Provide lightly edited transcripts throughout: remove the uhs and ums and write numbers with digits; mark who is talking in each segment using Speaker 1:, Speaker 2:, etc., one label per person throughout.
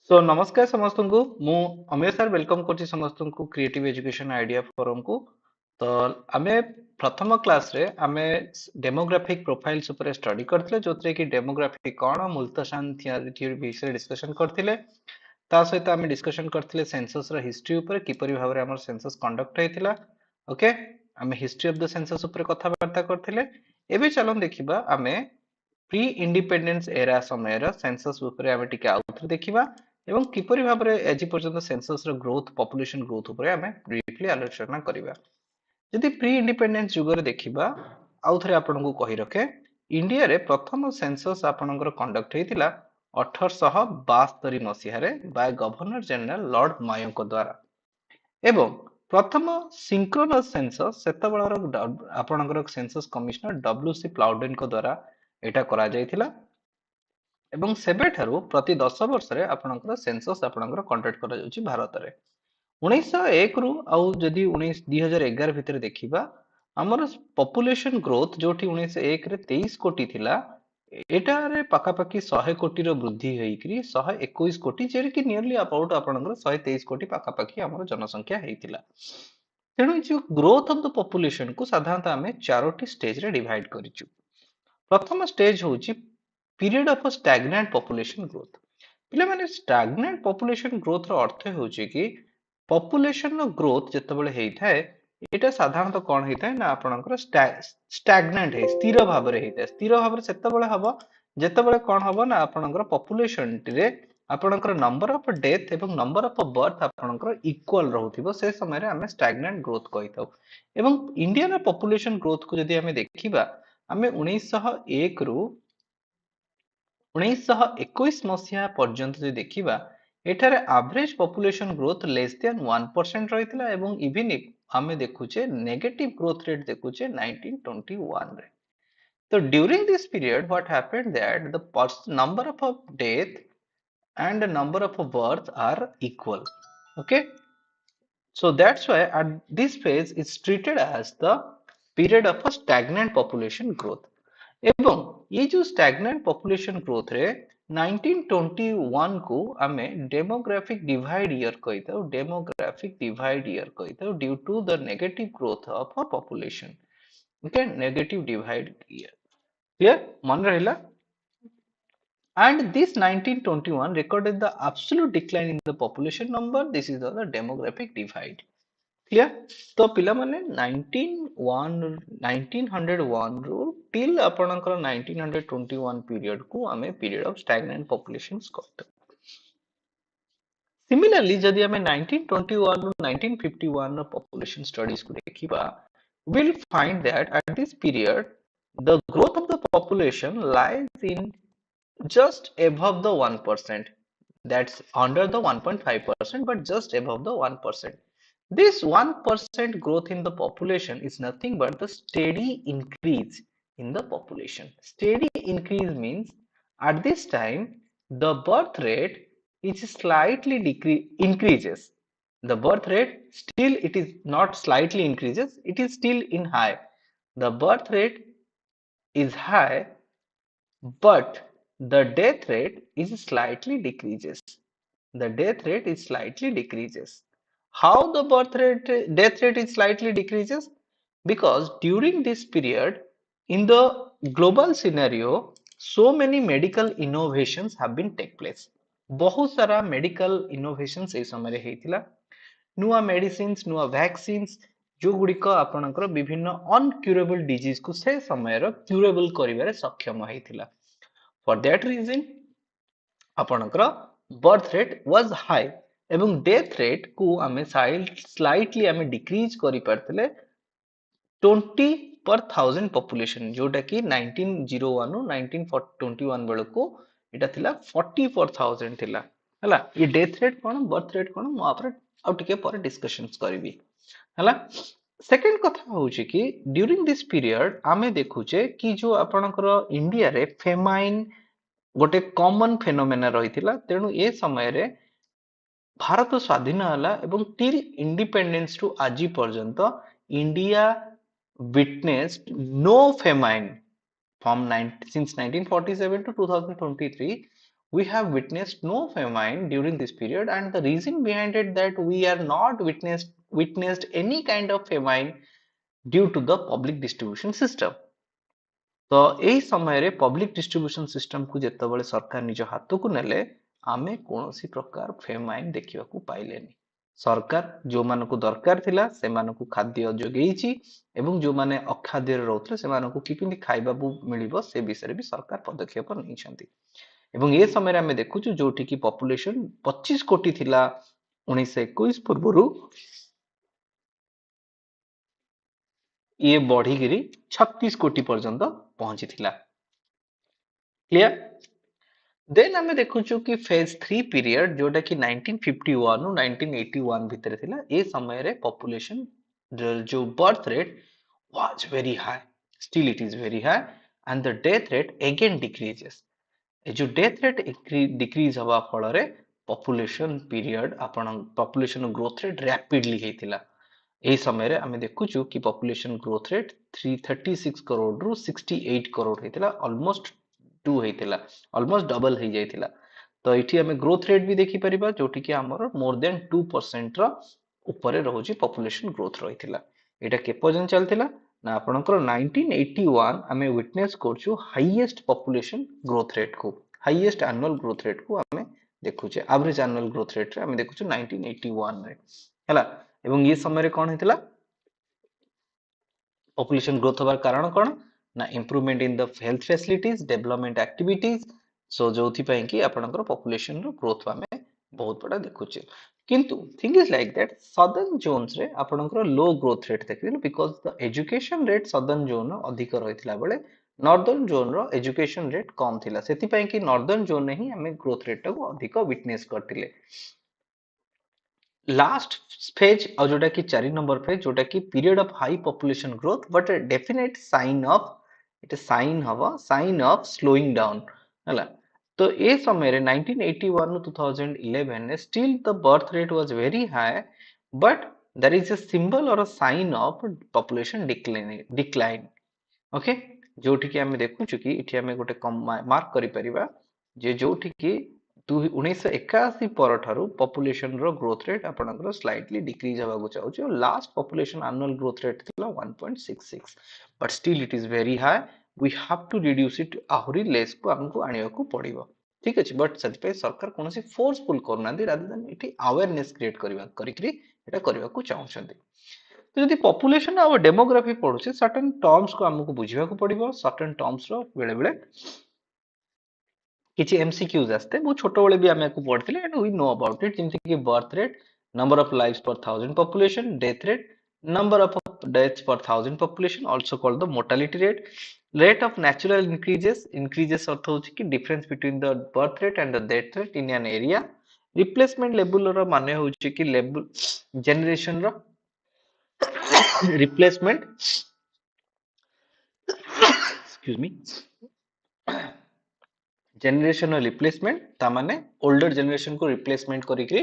Speaker 1: सो नमस्कार समस्त को मु अमिय सर वेलकम करछि समस्त को क्रिएटिव एजुकेशन आइडिया फोरम को। तो आमे प्रथम क्लास रे आमे डेमोग्राफिक प्रोफाइल्स ऊपर स्टडी करथिले जोतरे कि डेमोग्राफी कोन मूलतशान थ्योरी विषय डिस्कशन करथिले। ता सहित आमे डिस्कशन करथिले सेंसस रो हिस्ट्री ऊपर किपरि भाबरे हमर सेंसस कंडक्ट हेतिला। ओके, आमे हिस्ट्री ऑफ द सेंसस ऊपर कथा बार्ता करथिले। एबे चलन देखिबा आमे प्री इंडिपेंडेंस एरा समय सेंसस ऊपर आमे टिके आउथरे देखिबा एवं किपरि भाबरे एजी पर्यंत सेंसस रो ग्रोथ पॉपुलेशन ग्रोथ ऊपर आमे ब्रीफली आलोचना करिबा। यदि प्री इंडिपेंडेंस जुगरे देखिबा आउथरे आपनको कहि रखे इंडिया रे प्रथम सेंसस आपनकर कंडक्ट हेतिला 1872 मसिहा रे बाय गवर्नर जनरल लॉर्ड मायो को द्वारा एवं प्रथम सिंक्रोनस सेंसस सेतबेलर आपनकर सेंसस कमिश्नर डब्ल्यूसी प्लाउडेन को द्वारा एटा करा जायतिला एवं सेबेठारु प्रति 10 वर्ष रे आपनकर सेंसस आपनकर कंडक्ट करा जाउची भारत रे 1901 रु आउ जदि 2011 भितर देखिबा हमर पॉपुलेशन ग्रोथ जोठी 1901 रे 23 कोटी थिला एटारे पाखापाखी 100 कोटी रो वृद्धि हेइकरी 121 कोटी जेर कि नियरली अबाउट आपनकर 123 कोटी पाखापाखी हमर जनसंख्या हेइतिला। तेणु जो ग्रोथ ऑफ द पॉपुलेशन को साधारणतः आमे चारोटी स्टेज रे डिवाइड करिचु। प्रथम स्टेज होची period of stagnant population growth. पिला माने स्टैग्नेंट पॉपुलेशन ग्रोथ रो अर्थ होची कि पॉपुलेशन नो ग्रोथ जेतेबेले हेइथाय एटा साधारणतः कोन हेइथाय ना आपनकर स्टैग्नेंट हे स्थिर भाबरे हेइथाय। स्थिर भाबरे सेतेबेले हबो जेतेबेले कोन हबो ना आपनकर पॉपुलेशन रे आपनकर नंबर ऑफ डेथ एवं नंबर ऑफ बर्थ आपनकर इक्वल रहउथिबो से समय रे हमें स्टैग्नेंट ग्रोथ कहिथाउ। एवं इंडिया रो पॉपुलेशन ग्रोथ को जदि हमें देखिबा हमें 1901 रु 1921 मसिहा पर्यंत जदि देखिबा एठारे average population growth less than 1% रहितला एवं इवन इफ हमें देखुचे नेगेटिव ग्रोथ रेट देखुचे 1921 रे। So during this period, what happened that the number of death and the number of birth are equal. Okay, so that's why at this phase is treated as the period of a stagnant population growth. एवं ये जो stagnant population growth रे 1921 को आमे demographic divide year कहिताउ demographic divide year कहिताउ due to the negative growth of a population. Okay, negative divide year. Clear? मन रहिला? And this 1921 recorded the absolute decline in the population number. This is the demographic divide. Clear? तो पिला माने 1901 ରୁ till आपनकर 1921 period को हमें period of stagnant populations कहते हैं। Similarly, यदि हमें 1921 ରୁ 1951 ର population studies को देखिबा, we'll find that at this period the growth of the population lies in just above the 1%. That's under the 1.5%, but just above the 1%. This 1% growth in the population is nothing but the steady increase in the population. Steady increase means at this time the birth rate is slightly increases. The birth rate still it is not slightly increases, it is still in high. The birth rate is high, but the death rate is slightly decreases. The death rate is slightly decreases. How the death rate is slightly decreases? Because during this period, in the global scenario, so many medical innovations have been take place. बहुत सारा medical innovations ए समय रे हेतिला। नुआ medicines, नुआ vaccines जो गुड़िक आपनकर विभिन्न uncurable disease को से समय रो curable करिवारे सक्षम हेतिला। For that reason, आपनकर birth rate was high एवं death rate को हमें slightly हमें decrease करि परतले 20 per thousand population जोटा कि 1901 ରୁ 1921 बेलको एटा थिला 40 per thousand थिला हला। ये death rate कोन birth rate कोन मो आपरे आउ टिके पर डिस्कशंस करबी हला। सेकंड कथा होची कि ड्यूरिंग दिस पीरियड आमे देखुचे कि जो आपनकर इंडिया रे फेमाइन गोटे कॉमन फेनोमेना रहिथिला। तेणु ए समय रे भारत स्वाधीन हला एवं टिल इंडिपेंडेंस टू आजी पर्यंत India witnessed no famine from since 1947 to 2023 we have witnessed no famine during this period, and the reason behind it that we are not witnessed any kind of famine due to the public distribution system. ତ ଏଇ ସମୟରେ public distribution ସିଷ୍ଟମକୁ ଯେତେବେଳେ ସରକାର ନିଜ ହାତକୁ ନେଲେ ଆମେ କୌଣସି ପ୍ରକାର ଫେମାଇନ୍ ଦେଖିବାକୁ ପାଇଲେନି। ସରକାର ଯୋଉମାନଙ୍କୁ ଦରକାର ଥିଲା ସେମାନଙ୍କୁ ଖାଦ୍ୟ ଯୋଗେଇଛି ଏବଂ ଯୋଉମାନେ ଅଖାଦ୍ୟରେ ରହୁଥିଲେ ସେମାନଙ୍କୁ କେମିତି ଖାଇବାକୁ ମିଳିବ ସେ ବିଷୟରେ ବି ସରକାର ପଦକ୍ଷେପ ନେଇଛନ୍ତି। ଏବଂ ଏ ସମୟରେ ଆମେ ଦେଖୁଛୁ ଯୋଉଠି କି ପପୁଲେସନ 25 କୋଟି ଥିଲା 1921 ପୂର୍ବରୁ ଇଏ ବଢିକିରି 36 କୋଟି ପର୍ଯ୍ୟନ୍ତ ପହଞ୍ଚିଥିଲା। କ୍ଲିୟର? ଦେନ୍ ଆମେ ଦେଖୁଛୁ କି ଫେଜ୍ 3 ପିରିୟଡ ଯୋଉଟା କି 1951 ରୁ 1981 ଭିତରେ ଥିଲା। ଏ ସମୟରେ ପପୁଲେସନ ଯୋଉ birth rate was very high, still it is very high, and the death rate again decreases। ଏ ଯୋଉ ଡେଥ୍ ରେଟ୍ ଡିକ୍ରିଜ ହବା ଫଳରେ population period population growth rate rapidly ହେଇଥିଲା। ଏହି ସମୟରେ ଆମେ ଦେଖୁଛୁ କି ପପୁଲେସନ ଗ୍ରୋଥ ରେଟ୍ 336 କରୋଡ଼ ରୁ 68 କରୋଡ଼ ହେଇଥିଲା, ଅଲମୋଷ୍ଟ 2 ହେଇଥିଲା, ଅଲମୋଷ୍ଟ ଡବଲ ହେଇଯାଇଥିଲା। ତ ଏଠି ଆମେ ଗ୍ରୋଥ ରେଟ୍ ବି ଦେଖିପାରିବା ଯୋଉଠି କି ଆମର ମୋର ଦେନ୍ 2% ର ଉପରେ ରହୁଛି ପପୁଲେସନ ଗ୍ରୋଥ ରହିଥିଲା। ଏଇଟା କେ ପର୍ଯ୍ୟନ୍ତ ଚାଲିଥିଲା ନା ଆପଣଙ୍କର 1981 ଆମେ ୱିଟନେସ୍ କରୁଛୁ ହାଇଏଷ୍ଟ ପପୁଲେସନ ଗ୍ରୋଥ ରେଟ୍ କୁ, ହାଇଏଷ୍ଟ ଆନୁଆଲ ଗ୍ରୋଥ ରେଟ୍ କୁ ଆମେ ଦେଖୁଛେ, ଆଭରେଜ ଆନୁଆଲ ଗ୍ରୋଥ ରେଟ୍ ରେ ଆମେ ଦେଖୁଛୁ 1981 ରେ ହେଲା। ଏବଂ ଏ ସମୟରେ କଣ ହେଇଥିଲା ପପୁଲେସନ ଗ୍ରୋଥ ହବାର କାରଣ କଣ ନା ଇମ୍ପ୍ରୁଭମେଣ୍ଟ ଇନ ଦ ହେଲ୍ଥ ଫ୍ୟାସିଲିଟିଜ, ଡେଭଲପମେଣ୍ଟ ଆକ୍ଟିଭିଟିଜ, ସୋ ଯୋଉଥିପାଇଁ କି ଆପଣଙ୍କର ପପୁଲେସନ ର ଗ୍ରୋଥ ଆମେ ବହୁତ ବଡ ଦେଖୁଛେ। କିନ୍ତୁ thing is like that southern Jones ରେ ଆପଣଙ୍କର ଲୋ ଗ୍ରୋଥ ରେଟ୍ ଦେଖିଥିଲେ because the education rate southern zone ର ଅଧିକ ରହିଥିଲା ବେଳେ ନର୍ଦର୍ନ ଜୋନ୍ ର ଏଜୁକେସନ ରେଟ୍ କମ ଥିଲା। ସେଥିପାଇଁ କି ନର୍ଦର୍ନ ଜୋନ୍ ରେ ହିଁ ଆମେ ଗ୍ରୋଥ ରେଟ୍ ଟାକୁ ଅଧିକ ୱିଟନେସ୍ କରିଥିଲେ। लास्ट फेज और जोटा कि 4 नंबर फेज जोटा कि period of high population growth but definite sign of it sign हवा साइन ऑफ स्लोइंग डाउन हला। तो ए समय रे 1981 नु 2011 ने still the birth rate was very high but there is a symbol or a sign of population decline okay. जोठी कि हमें देखु कि इठी हमें गोटे मार्क करि परिबा जे जोठी कि 1981 परठारु पॉपुलेशन रो ग्रोथ रेट आपनकर स्लाइटली डिक्रीज हवा चाहूची और last population annual growth rate थिला 1.66 but still it is very high. We have to reduce it आहुरी लेस को हमको आनिया को पड़िबो ठीक अछि। बट सति पे सरकार कोनोसी फोर्सफुल करनांदी रादर देन इठी अवेयरनेस क्रिएट करिकरी एटा करबा को चाहउछंती। तो यदि पॉपुलेशन और डेमोग्राफी पढुचे सर्टेन टर्म्स को हमको बुझिबा को पड़िबो, सर्टेन टर्म्स रो बेले बेले किसी एमसीक्यूज आसते बहुत छोट बेले भी आमे को पढ़थिले and we know about it जेमति कि birth rate, number of lives per thousand population, death rate, number of deaths per thousand population also called the mortality rate, rate of natural increases अर्थ होची कि difference between the birth rate and the death rate in an area, replacement level रो माने होची कि level generation रो replacement excuse me generation replacement ता माने ओल्डर जनरेशन को रिप्लेसमेंट करिकरी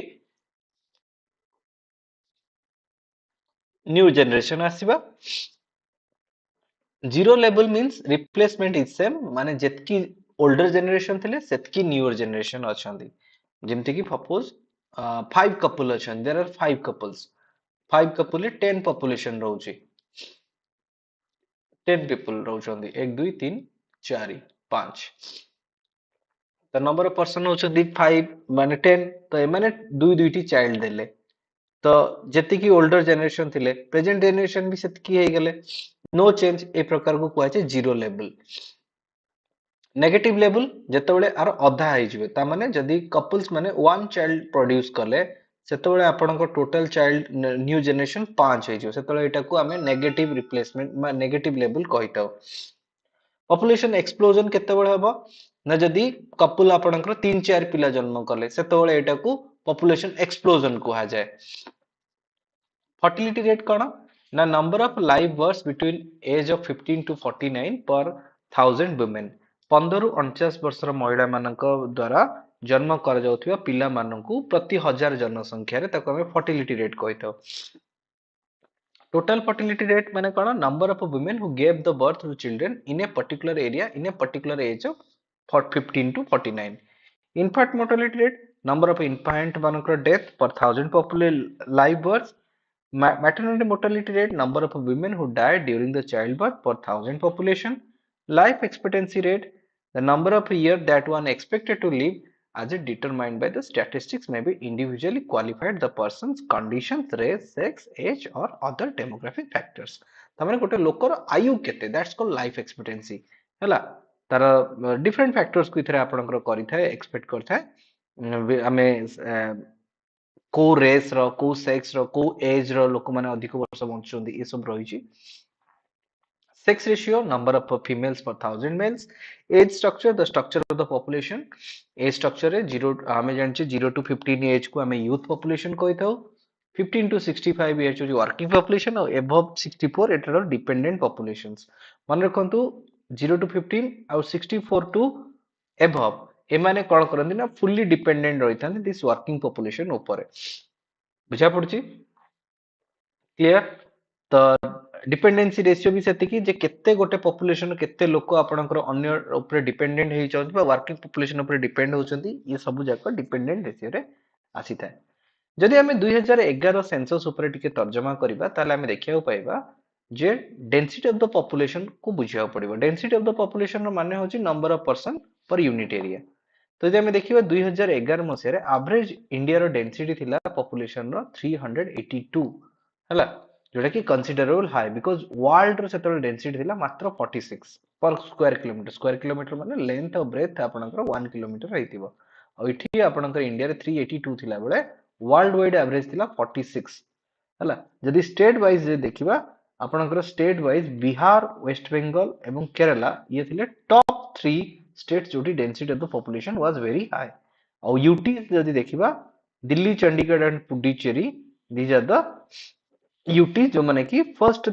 Speaker 1: न्यू जनरेशन आसीबा। Zero level means replacement is same माने जेतकी ओल्डर जनरेशन थिले सेतकी न्यूअर जनरेशन अछंती। जेमति कि सपोज 5 कपल अछन, देयर आर 5 कपल्स, 5 कपल रे 10 पॉपुलेशन रहउची, 10 पीपल रहउचंदी 1 2 3 4 5 द नंबर ऑफ पर्सन होचंदी 5 माने 10 तो ए माने दुई दुईटी चाइल्ड देले तो जेति की ओल्डर जनरेशन थिले प्रेजेंट जनरेशन भी सेतकी हे गेले नो चेंज ए प्रकार को कहै छै जीरो लेवल। नेगेटिव लेवल जेतेबेले आर अधा हे जिवे ता माने जदी कपल्स माने वन चाइल्ड प्रोड्यूस करले सेतेबेले आपन को टोटल चाइल्ड न्यू जनरेशन 5 हे जिवे सेतेबेले एटा को हमें नेगेटिव रिप्लेसमेंट मा नेगेटिव लेवल कहिताओ। पॉपुलेशन एक्सप्लोजन केतेबेले हबो ना जदी कपल आपनकर 3 4 पिला जन्म करले सेतेबेले एटा को पॉपुलेशन एक्सप्लोजन कहा जाए। फर्टिलिटी रेट कौन ना number of live births between age of 15 to 49 पर 1000 वुमेन 15 रु 49 वर्षर महिला मानक द्वारा जन्म कर जाउथिबा पिला मानकू प्रति हजार जनसंख्या रे ताको हमें फर्टिलिटी रेट कहितो। टोटल फर्टिलिटी रेट माने कौन number of women who gave the birth to children in a particular area in a particular age of 15 to 49 Infant mortality rate, number of infant manଙ୍କର death per thousand live births. Maternity mortality rate, number of women who died during the childbirth per thousand population. Life expectancy rate, the number of years that one expected to live as it determined by the statistics may be individually qualified the person's conditions, race, sex, age or other demographic factors. ताମାନେ गोटे लोकर आयु केते, that's called life expectancy हैला, तार different factors को इथरे आपनकर करिथाय expect करथाय आमे को race रो को सेक्स रो को एज रो लोक माने अधिक वर्ष बंचुंदी ए सब रहिछि. Sex ratio, number of females per thousand males. Age structure, the structure of the population. Age structure रे 0 आमे जानछि 0 to 15 एज को आमे youth population कहिथाउ. 15 to 65 years होछि working population और above 64 एटर dependent populations. मन रखंतु 0 to 15 और 64 to above एमाने कोन करंदी ना fully dependent रहिथान this working population ऊपर. बुझा पड़छि? क्लियर? तो डिपेंडेंसी रेशियो भी सेति कि जे केते गोटे पॉपुलेशन केते लोक आपनकर अन्य ऊपर डिपेंडेंट हेइ चंती बा वर्किंग पॉपुलेशन ऊपर डिपेंड होचंती ये सब जाक डिपेंडेंट रेशियो रे आसी थाए. जदि हमें 2011 सेंसस ऊपर टिके तर्जमा करबा ताले हमें देखिया पाइबा जे डेंसिटी ऑफ द पॉपुलेशन को बुझिया पड़िबो. डेंसिटी ऑफ द पॉपुलेशन रो माने होची number of person per unit area. तो जदि हमें देखिबा 2011 मसिया रे एवरेज इंडिया रो डेंसिटी थिला पॉपुलेशन रो 382 हला, जोटा कि कंसीडरेबल हाई बिकॉज वर्ल्ड रो सेतल डेंसिटी थिला मात्र 46 per square kilometre. Square kilometre माने लेंथ और ब्रेथ आपनकर 1 किलोमीटर रहितिबो. और इठी आपनकर इंडिया रे 382 थिला बेले वर्ल्ड वाइड एवरेज थिला 46 हला. जदि स्टेट वाइज जे देखिबा आपनकर स्टेट वाइज बिहार, वेस्ट बंगाल एवं केरला ये थिले टॉप 3 स्टेट्स जोटी density of the population was very high. और यूटी जदि देखिबा Delhi, Chandigarh and Puducherry these are the UT जो माने कि फर्स्ट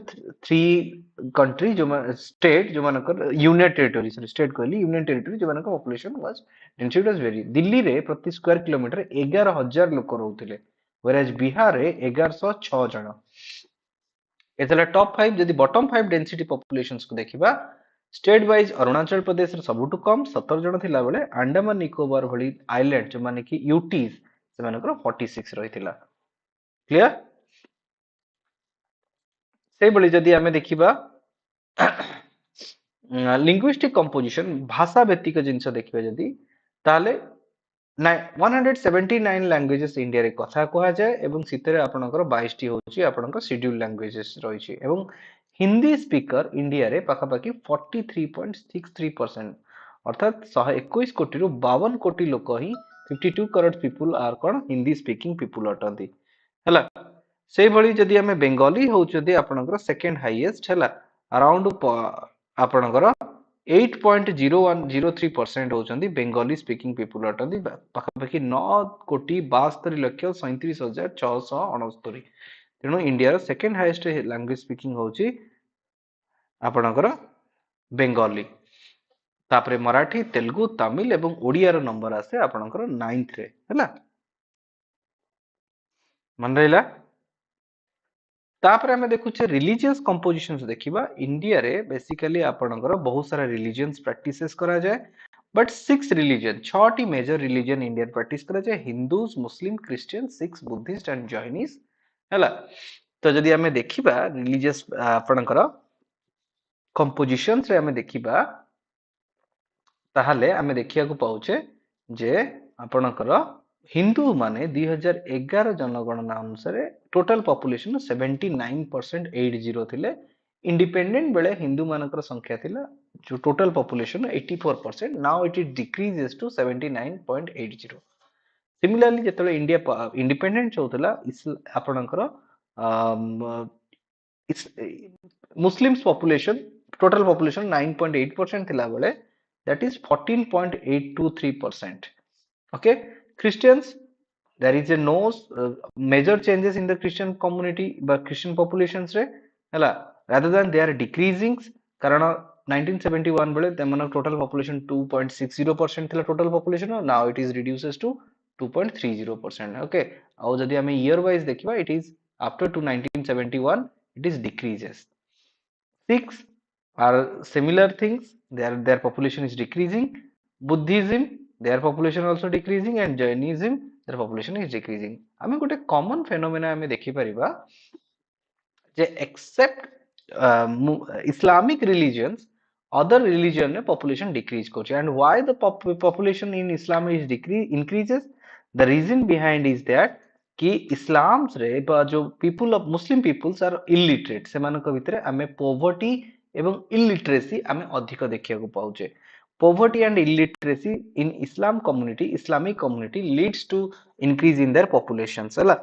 Speaker 1: 3 कंट्री जो स्टेट जो मानकर यूनियन टेरिटरी, सॉरी स्टेट कहली यूनियन टेरिटरी जो मानकर population was density was very. Delhi रे प्रति स्क्वायर किलोमीटर 11000 लोक रहउथिले व्हेरेज बिहार रे 1106 जण. एतला टॉप 5. जदि बॉटम 5 डेंसिटी पॉपुलेशंस को देखिबा स्टेट वाइज अरुणाचल प्रदेश रे सबुटु कम 17 जण थिला बेले अंडमान निकोबार भली आइलैंड जो माने कि यूटीज से मानकर 46 रहिथिला. क्लियर? से बली जदि हमें देखिबा लिंग्विस्टिक कंपोजिशन भाषा व्यतिक जिनस देखिबा जदि ताले 179 लैंग्वेजेस इंडिया रे कथा कहा जाए एवं सितरे आपनकर 22 टी होची आपनकर शेड्यूल लैंग्वेजेस रहिछि एवं हिंदी स्पीकर इंडिया रे पाखापाखि 43.63% अर्थात 121 कोटी रु 52 कोटी लोक ही 52 करोड़ पीपल आर कोन हिंदी स्पीकिंग पीपल अटंती हला. से भली जदि हमें बेंगली होउछदी आपनकर सेकंड हाईएस्ट हला अराउंड आपनकर 8.0103% होउछंदी बेंगली स्पीकिंग पीपल अटंदी पाखापाखि 9 कोटी 72 लक्ष 37,669. तेणु इंडिया रो सेकंड हाईएस्ट लैंग्वेज स्पीकिंग होउची आपनकर बेंगली. तापरे मराठी, तेलुगु, तमिल एवं ओडिया रो नंबर आसे आपनकर 9th रे हला. मन रहिला. तापर हमें देखुचे रिलीजियस कंपोजिशंस देखिबा इंडिया रे बेसिकली आपनकर बहुत सारा रिलीजियंस प्रैक्टिसेस करा जाए बट 6 रिलीजन 6 टी मेजर रिलीजन इंडियन प्रैक्टिस करा जाए Hindus, Muslim, Christian, Sikhs, Buddhist and Jains हला. तो जदि हमें देखिबा रिलीजियस आपनकर कंपोजिशंस रे हमें देखिबा ताहले हमें देखिया को पाउचे जे आपनकर हिंदू माने 2011 जनगणना अनुसार टोटल पॉपुलेशन 79.80 थिले. इंडिपेंडेंट बेले हिंदू मानकर संख्या थिला जो total population 84%. Now it is decreases to 79.80. Similarly जेतले इंडिया इंडिपेंडेंट होतला आपनकर मुस्लिम्स पॉपुलेशन टोटल पॉपुलेशन 9.8% थिला बेले that is 14.823%. Okay, Christians, there is a no major changes in the Christian community but Christian populations रे हला rather than they are decreasing कारण 1971 बेले तेमन total population 2.60% थिला total population now it is reduces to 2.30%. Okay, और जदि हमें year wise देखिबा it is after to 1971 it is decreases. 6 are similar things, their population is decreasing. Buddhism their population also decreasing, and Jainism their population is decreasing. आमे गोटे common phenomena आमे देखि परिबा जे except Islamic religions, other religion population decrease करछ. And why the population in Islam is increases? The reason behind is that कि Islam's रे बा जो people of Muslim peoples are illiterate, सेमानक भितरे आमे poverty एवं illiteracy आमे अधिक देखिया को पाउचे. Poverty and illiteracy in Islamic community leads to increase in their populations. हला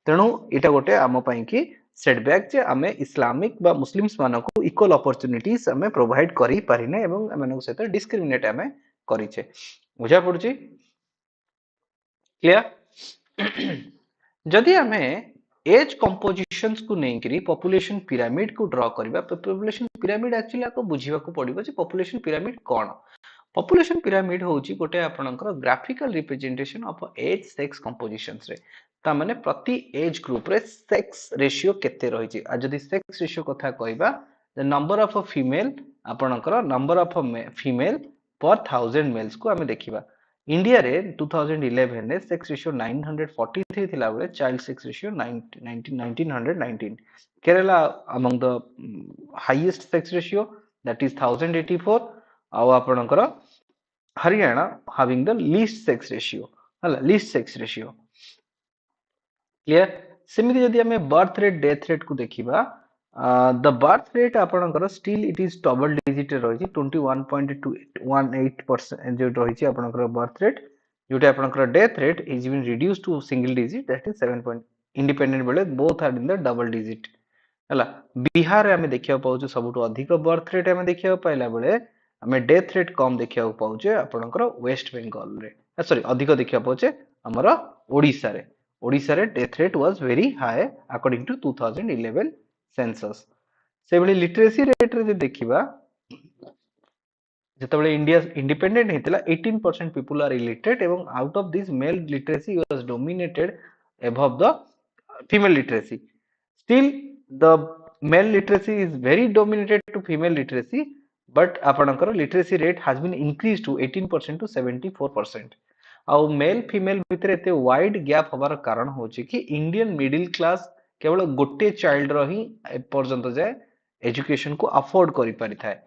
Speaker 1: तेणु इटा गोटे आम पई कि सेटबैक जे आमे इस्लामिक बा मुस्लिम्स मानको इक्वल अपॉर्चुनिटीज आमे प्रोवाइड करि पारिने एवं एमानक सहित डिस्क्रिमिनेट आमे करिचे. बुझा पड़ुची? क्लियर? जदि आमे एज कंपोजिशंस को नेकरी पॉपुलेशन पिरामिड को ड्रॉ करबा, पॉपुलेशन पिरामिड एक्चुअली आपको बुझिबा को पड़िबो जे पॉपुलेशन पिरामिड कोन. पॉपुलेशन पिरामिड होची गोटे आपनकर graphical representation of age sex compositions रे. ता माने प्रति एज ग्रुप रे सेक्स रेशियो केते रहिची. आ जदि सेक्स रेशियो कथा कहबा, the number of a female आपनकर नंबर ऑफ फीमेल पर 1000 मेल्स को आमे देखिबा. इंडिया रे 2011 ने सेक्स रेशियो 943 थिला बेले child sex ratio 1919. Kerala among the highest sex ratio, that is 1084. आउ आपनकर Haryana having the least sex ratio. हला least sex ratio. क्लियर? सेमिति जदि हमें बर्थ रेट डेथ रेट को देखिबा, द बर्थ रेट आपनकर still it is double digit रहिछि 21.218% जो रहिछि आपनकर बर्थ रेट, जोटा आपनकर death rate is been reduce to single digit, that is 7 point. Independent बेले both are in the double digit. हला बिहार रे हमें देखिया पाउछु सबटु अधिक बर्थ रेट हमें देखिया पाइला बेले हमें डेथ रेट कम देखिया पाउचे आपनकर वेस्ट बंगाल रे. सॉरी अधिक देखिया पाउचे हमर ओडिसा रे. ओडिसा रे death rate was very high according to 2011 census. से बेले लिटरेसी रेट रे देखिबा, जेतबेले इंडिया इंडिपेंडेंट हेतला 18% पीपल आर इलिटरेट एवं out of this male literacy was dominated above the female literacy. Still the male literacy is very dominated to female literacy, but आपनकर literacy rate has been increased to 18% to 74%. आउ male female भितर एते wide gap हबार कारण होची कि Indian middle class केवल गोटे चाइल्ड रही पर्यंत जाए एजुकेशन को अफोर्ड करि पारि थाए.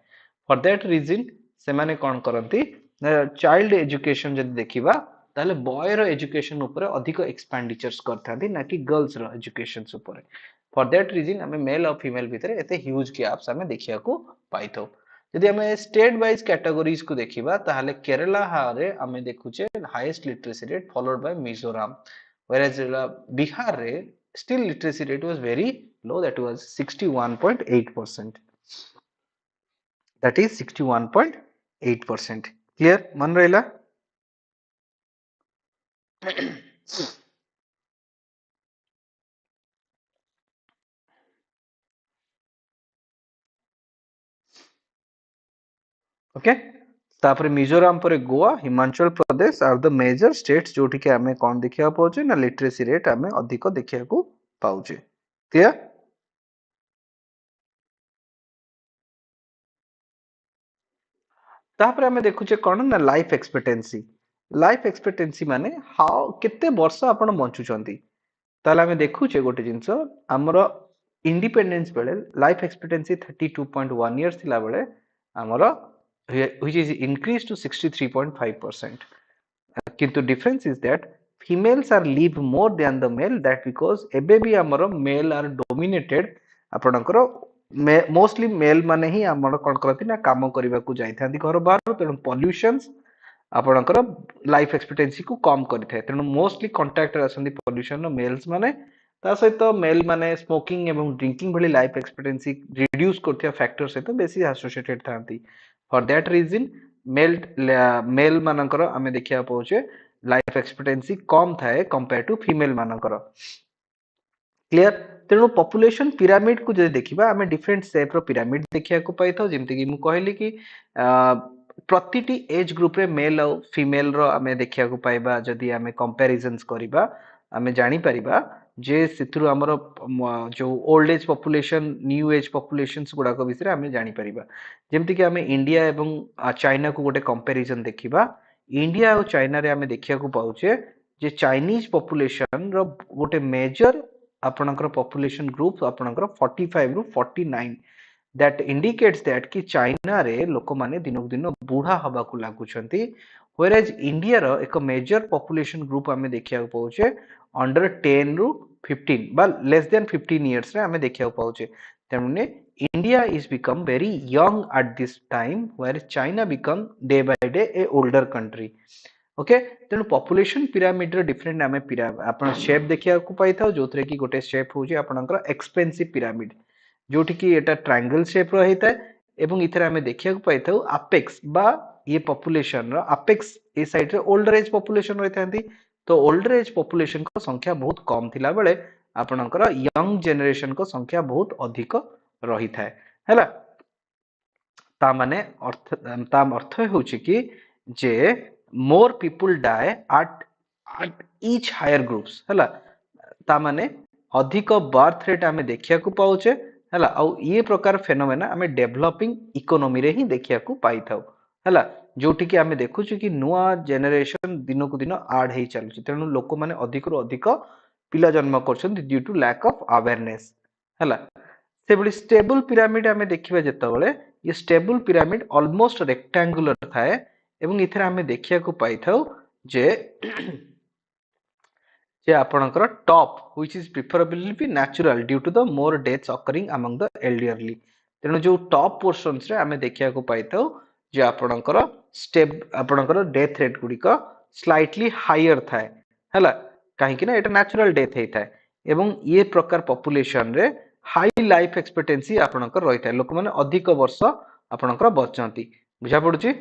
Speaker 1: फॉर दैट रीजन से माने कोन करंती चाइल्ड एजुकेशन जदि देखिबा ताले बॉय रो एजुकेशन ऊपर अधिक एक्सपेंडिचर्स करथांती ना कि गर्ल्स रो एजुकेशन ऊपर. फॉर दैट रीजन हमें मेल और फीमेल भितर एते ह्यूज गैप्स हमें देखिया को पाइथो. यदि हमें स्टेट वाइज कैटेगरीज को देखिबा ताले केरला हारे हमें देखुचे highest literacy rate followed by Mizoram, whereas Bihar रे still literacy rate was very low, that was 61.8%. that is 61.8%. clear मन रहिला? ओके. तापर मिजोरम पर Goa, Himachal Pradesh are the major states जोठी के हमें कोन देखिया पाउचे ना लिटरेसी रेट हमें अधिक देखिया को पाउचे. क्लियर? तापर हमें देखुचे कोन ना लाइफ एक्सपेक्टेंसी. लाइफ एक्सपेक्टेंसी माने हाउ केते वर्ष आपण बंचुचंती. ताले हमें देखुचे गोटे जिंस हमरो इंडिपेंडेंस बेले लाइफ एक्सपेक्टेंसी 32.1 इयर्स थिला बेले हमरो which is increased to 63.5%. किंतु difference is that females are live more than the male, that because एबे भी हमरो male are dominated आपनकर मोस्टली मेल माने ही हमर कोन करथि ना काम करिबा को जाई थांती घर बाहर. तेनु पॉल्यूशंस आपनकर लाइफ एक्सपेक्टेंसी को कम करिथाय. तेनु मोस्टली कांटेक्ट आसंदी पॉल्यूशन नो मेल्स माने. ता सहित मेल माने स्मोकिंग एवं ड्रिंकिंग भली लाइफ एक्सपेक्टेंसी रिड्यूस करथिया फैक्टर सहित बेसी एसोसिएटेड थांती. फॉर दैट रीजन मेल मानकर आमे देखिया पाउचे लाइफ एक्सपेक्टेंसी कम थाए कंपेयर टू फीमेल मानकर. क्लियर? तेणु पॉपुलेशन पिरामिड को जदि देखिबा आमे डिफरेंट शेप रो पिरामिड देखिया को पाइथो. जेमति कि मु कहली कि प्रतिटी एज ग्रुप रे मेल और फीमेल रो आमे देखिया को पाइबा. जदि आमे कंपैरिजंस करिबा आमे जानि परिबा जे सिथुरु हमर जो old age population new age populations गुडा को विषय आमे जानि परिबा. जेमति कि आमे इंडिया एवं चाइना को गोटे कंपैरिजन देखिबा. इंडिया और चाइना रे आमे देखिया को पाउचे जे चाइनीज पॉपुलेशन रो गोटे मेजर आपणकर पॉपुलेशन ग्रुप आपणकर 45 रु 49 दैट इंडिकेट्स दैट कि चाइना रे लोक माने दिनक दिन बुढ़ा हबा को लागुछंती व्हेरेज इंडिया रो एक मेजर पॉपुलेशन ग्रुप आमे देखिया को पाउचे अंडर 10 रु 15 बा लेस देन 15 इयर्स रे आमे देखिया को पाउचे तेमने India is become very young at this time where China become day by day a older country. Okay तेणु पॉपुलेशन पिरामिड रो डिफरेंट आमे आपण शेप देखिया को पाई था जोथरे की गोटे शेप होची आपणकर एक्सपेंसिव पिरामिड जोठी की एटा ट्रायंगल शेप रो हेता एवं इथरे आमे देखिया को पाई था अपेक्स बा ये पॉपुलेशन रो अपेक्स ए साइड रे ओल्डर एज पॉपुलेशन रहितांती तो ओल्डर एज पॉपुलेशन को संख्या बहुत कम थिला बेले आपणकर यंग जनरेशन को संख्या बहुत अधिक रही थाए हैला ता माने अर्थ ता अर्थ होची कि जे more people die at each higher groups हैला ता माने अधिक बर्थ रेट आमे देखिया को पाउचे हैला आ ये प्रकार फेनोमेना आमे डेवलपिंग इकोनॉमी रे ही देखिया को पाई थाउ हैला जोटी कि आमे देखुछु कि नुआ जनरेशन दिनो को दिन आड हेई चलुची तेनु लोक माने अधिक रु अधिक पिला जन्म करछन due to lack of awareness हैला सेबली स्टेबल पिरामिड आमे देखिबा जेतबेले ये स्टेबल पिरामिड ऑलमोस्ट रेक्टेंगुलर थाए एवं इथरे आमे देखिया को पाई थाउ जे जे आपणकर top which is preferably be natural due to the more deaths occurring among the elderly तेनु जो टॉप पोर्शंस रे आमे देखिया को पाई थाउ जे आपणकर स्टेप आपणकर डेथ रेट गुडी का स्लाइटली हायर थाए हला काहे कि ना एटा नेचुरल डेथ हेई थाए एवं ये प्रकार पॉपुलेशन रे हाई लाइफ एक्सपेक्टेंसी आपणकर रही थाए लोक माने अधिक वर्ष आपणकर बचंती बुझा पडुची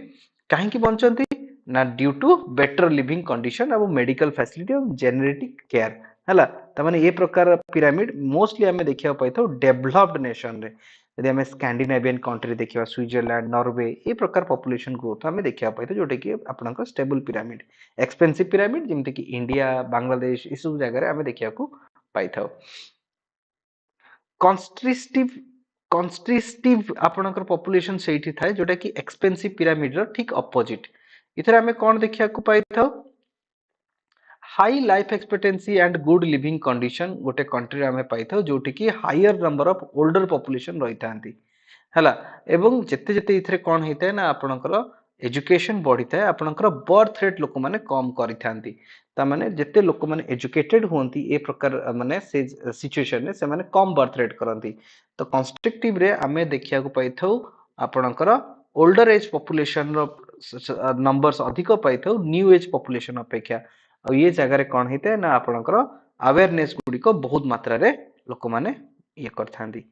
Speaker 1: काहे कि बचंती ना due to better living condition और मेडिकल फैसिलिटी और जेनेटिक केयर हला त माने ये प्रकार पिरामिड मोस्टली हमें देखिया पाई था डेवलप्ड नेशन रे यदि हमें स्कैंडिनेवियन कंट्री देखिया स्विट्जरलैंड नॉर्वे ये प्रकार पॉपुलेशन ग्रोथ हमें देखिया पाई था जोटे कि आपनका स्टेबल पिरामिड एक्सपेंसिव पिरामिड जेमते कि इंडिया बांग्लादेश इस सब जगह रे हमें देखिया को पाई था कॉन्स्ट्रिस्टिव कॉन्स्ट्रिस्टिव आपनकर पॉपुलेशन सेठी थाए जोटा कि एक्सपेंसिव पिरामिड रो ठीक ऑपोजिट इथरे हमें कौन देखिया को पाई था high life expectancy and good living condition गोटे कंट्री हमें पाई था जोटी कि higher number of older population रही थांती हला एवं जते जते इथरे कौन हेते ना आपनकर एजुकेशन बढ़ी थाए आपनकर बर्थ रेट लोक माने कम करि थांती ता माने जते लोक माने एजुकेटेड होंती ए प्रकार माने से सिचुएशन रे से माने कम बर्थ रेट करंती तो कंस्ट्रक्टिव रे हमें देखिया को पाई थाउ आपनकर ओल्डर एज पॉपुलेशन रो नंबर्स अधिक पाई थाउ न्यू एज पॉपुलेशन अपेक्षा और ये जगह रे कौन हेते ना आपनकर अवेयरनेस गुडी को बहुत मात्रा रे लोक माने ये करथांती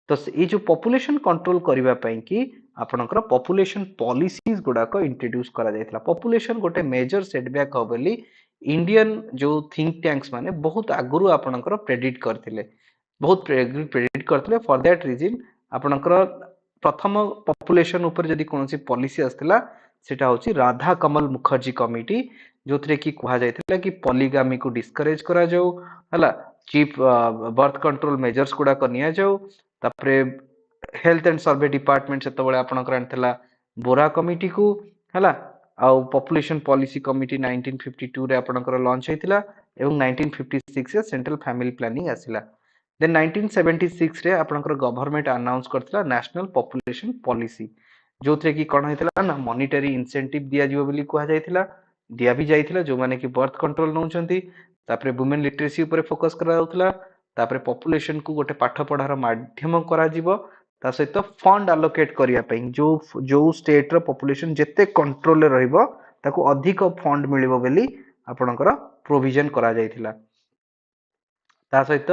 Speaker 1: तो ये जो पॉपुलेशन कंट्रोल करबा पई कि आपनकर पॉपुलेशन पॉलिसीज गुडा को इंट्रोड्यूस करा जायतला पॉपुलेशन गोटे मेजर सेटबैक हो बोली इंडियन जो थिंक टैंक्स माने बहुत आगुरु आपनकर प्रेडिक्ट करथिले बहुत प्रेडिक्ट करथिले फॉर दैट रीजन आपनकर प्रथम पॉपुलेशन ऊपर जदी कोनसी पॉलिसी आस्थिला सेटा होची राधा कमल मुखर्जी कमिटी जोथरे की कहा जायतला कि पॉलीगामी को डिस्करेज करा जाऊ हला चीफ बर्थ कंट्रोल मेजर्स गुडा को निया जाऊ तापरे हेल्थ एंड सर्वे डिपार्टमेंट से तबळे आपनकर आनथला बोरा कमिटी को हला आ पॉपुलेशन पॉलिसी कमिटी 1952 रे आपनकर लॉन्च हेतिला एवं 1956 रे सेंट्रल फैमिली प्लानिंग आसिला देन 1976 रे आपनकर गवर्नमेंट अनाउंस करथिला नेशनल पॉपुलेशन पॉलिसी जोथरे की कोन हेतिला ना मॉनिटरी इंसेंटिव दिया जिवो बोली कहा जायतिला दिया भी जायतिला जो माने कि बर्थ कंट्रोल नउचंती तापरे वुमेन लिटरेसी ऊपर फोकस करा जाउतला तापरे पॉपुलेशन को गोटे पाठ पढ़ार माध्यम करा जिवो ता सहित फंड अलोकेट करिया पई जो स्टेट रो पॉपुलेशन जत्ते कंट्रोल रे रहइबो ताको अधिक फंड मिलिबो बोली आपनकर प्रोविजन करा जायतिला ता सहित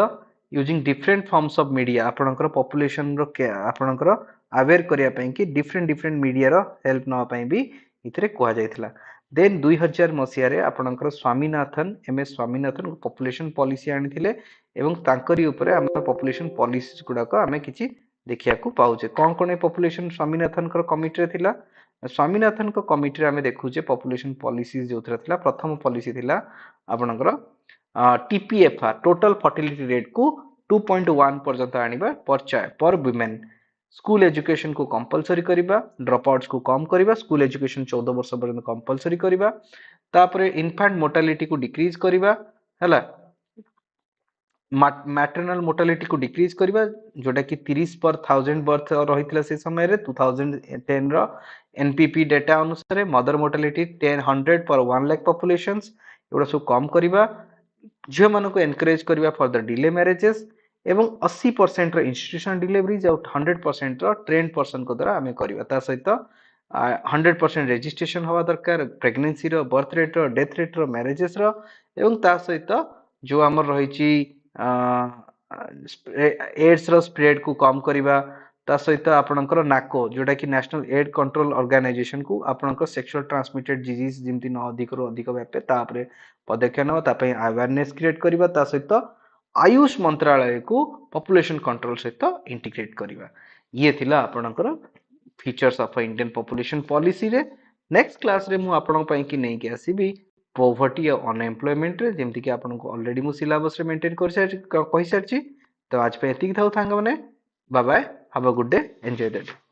Speaker 1: using different forms of media आपनकर पॉपुलेशन रो आपनकर अवेयर करिया पई कि डिफरेंट मीडिया रो हेल्प न पई भी इथरे कहा जायतिला देन 2000 मसिया रे आपनकर Swaminathan MS Swaminathan population policy आनिथिले एवं तांकरी ऊपर हमर पॉपुलेशन पॉलिसीज गुडा को हमें किछि देखिया को पाउचे कोन कोन पॉपुलेशन स्वामीनाथन कर कमिटी रे थिला स्वामीनाथन को कमिटी रे हमें देखुचे पॉपुलेशन पॉलिसीज जोथरा थिला प्रथम पॉलिसी थिला आपनकर टीपीएफआर टोटल फर्टिलिटी रेट को 2.1 पर्यंत आनिबा पर वुमेन स्कूल एजुकेशन को कंपलसरी करिबा, ड्रॉप आउट्स को कम करिबा, स्कूल एजुकेशन 14 वर्ष पर्यंत कंपलसरी करिबा, तापरे इन्फेंट मोर्टालिटी को डिक्रीज करिबा हला, मैटरनल मोर्टालिटी को डिक्रीज करिबा जोटा कि 30 पर 1000 बर्थ रहितला से समय रे 2010 रो एनपीपी डेटा अनुसार मदर मोर्टालिटी 100 पर 1 लाख पॉपुलेशंस एवढा सब कम करिबा, झियो मानको एनकरेज करिबा फॉर द डिले मैरेजेस एवं 80% रो इंस्टीट्यूशनल डिलीवरीज और 100% रो ट्रेंड पर्सन को द्वारा आमे करिबा ता सहित 100% रजिस्ट्रेशन हवा दरकार प्रेगनेंसी रो बर्थ रेट रो डेथ रेट रो मैरेजेस रो एवं ता सहित जो हमर रहिची एड्स रो स्प्रेड को कम करिबा ता सहित आपणकर नाको जोटा कि नेशनल एड कंट्रोल ऑर्गेनाइजेशन को आपणकर सेक्सुअल ट्रांसमिटेड डिजीज जेमति न अधिक रो अधिक व्यापे ता परे पदक्षेप नवा ता पई अवेयरनेस क्रिएट करिबा ता सहित आयुष मंत्रालय को पॉपुलेशन कंट्रोल सहित इंटीग्रेट करिबा। ये थिला आपणकर features of Indian population policy रे। नेक्स्ट क्लास रे मु आपन पई कि नै कि आसीबी पोवर्टी और अनएम्प्लॉयमेंट रे जेमति कि आपन को ऑलरेडी मु सिलेबस रे मेंटेन कर कहि सारची। तो आज पे एतिक थाउ थांग माने bye bye, have a good day, enjoy the day.